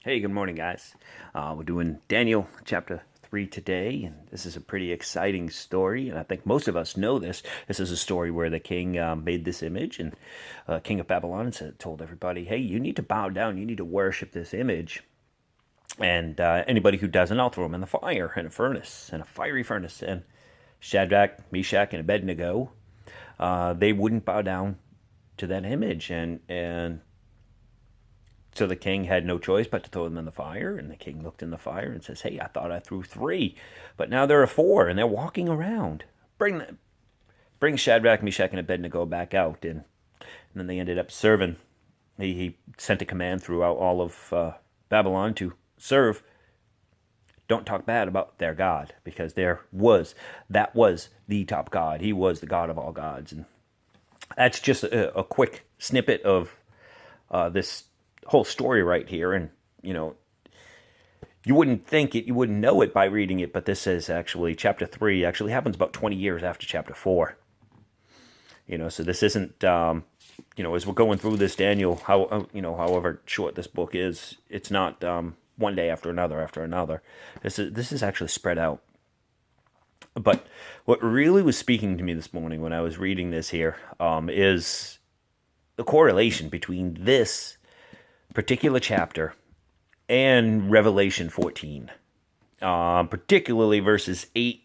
Hey, good morning, guys. We're doing Daniel chapter 3 today, and this is a pretty exciting story. And I think most of us know this. This is a story where the king made this image, and king of Babylon told everybody, "Hey, you need to bow down. You need to worship this image. And anybody who doesn't, I'll throw them in the fire, in a furnace, in a fiery furnace." And Shadrach, Meshach, and Abednego, they wouldn't bow down to that image, and so the king had no choice but to throw them in the fire, and the king looked in the fire and says, "Hey, I thought I threw three, but now there are four, and they're walking around. Bring Shadrach, Meshach, and Abednego back out." And then they ended up serving. He sent a command throughout all of Babylon to serve. Don't talk bad about their God, because that was the top God. He was the God of all gods, and that's just a quick snippet of this whole story right here. And you wouldn't think it, you wouldn't know it by reading it, but this is actually chapter 3 actually happens about 20 years after chapter 4. So this isn't as we're going through this Daniel, however short this book is, it's not one day after another. This is actually spread out. But what really was speaking to me this morning when I was reading this here is the correlation between this particular chapter and Revelation 14, particularly verses 8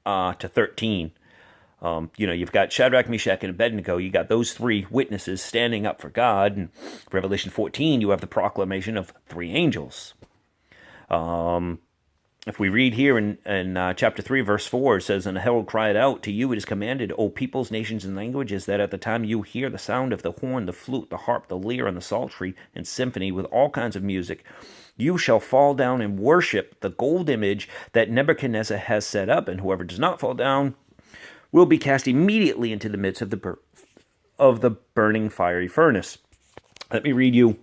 to 13. You've got Shadrach, Meshach, and Abednego. You got those three witnesses standing up for God. And Revelation 14, you have the proclamation of three angels. If we read here in chapter 3, verse 4, it says, "And the herald cried out, to you it is commanded, O peoples, nations, and languages, that at the time you hear the sound of the horn, the flute, the harp, the lyre, and the psaltery, and symphony, with all kinds of music, you shall fall down and worship the gold image that Nebuchadnezzar has set up, and whoever does not fall down will be cast immediately into the midst of the burning fiery furnace." Let me read you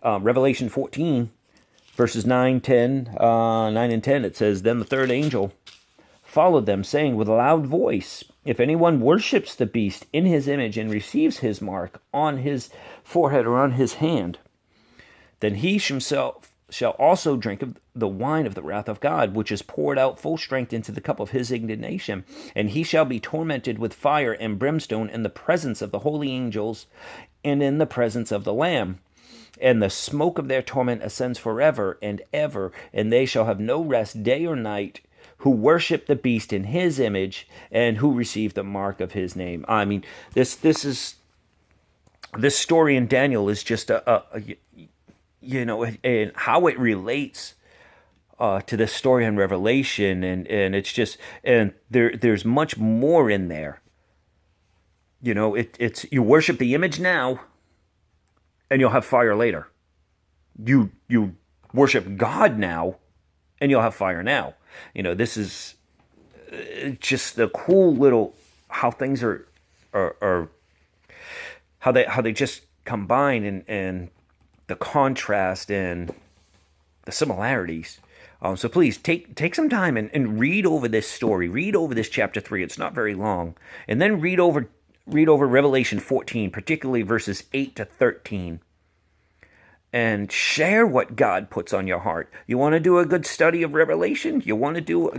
Revelation 14, verses 9 and 10. It says, "Then the third angel followed them, saying with a loud voice, if anyone worships the beast in his image and receives his mark on his forehead or on his hand, then he himself shall also drink of the wine of the wrath of God, which is poured out full strength into the cup of his indignation. And he shall be tormented with fire and brimstone in the presence of the holy angels and in the presence of the Lamb. And the smoke of their torment ascends forever and ever, and they shall have no rest day or night, who worship the beast in his image and who receive the mark of his name." I mean, this story in Daniel is just and how it relates to this story in Revelation, and it's just, and there's much more in there. It's you worship the image now, and you'll have fire later. You worship God now, and you'll have fire now. This is just the cool little how things are how they just combine, and the contrast and the similarities. So please take some time and read over this story. Read over this chapter 3. It's not very long, and then read over Revelation 14, particularly verses 8 to 13. And share what God puts on your heart. You want to do a good study of Revelation? You want to do a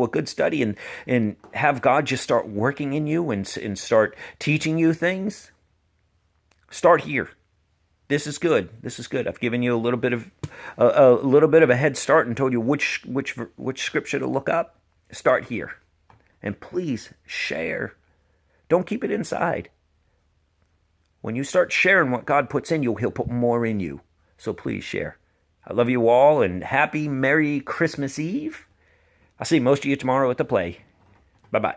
good study and have God just start working in you and start teaching you things? Start here. This is good. I've given you a little bit of a head start and told you which scripture to look up. Start here, and please share. Don't keep it inside. When you start sharing what God puts in you, he'll put more in you. So please share. I love you all, and happy Merry Christmas Eve. I'll see most of you tomorrow at the play. Bye-bye.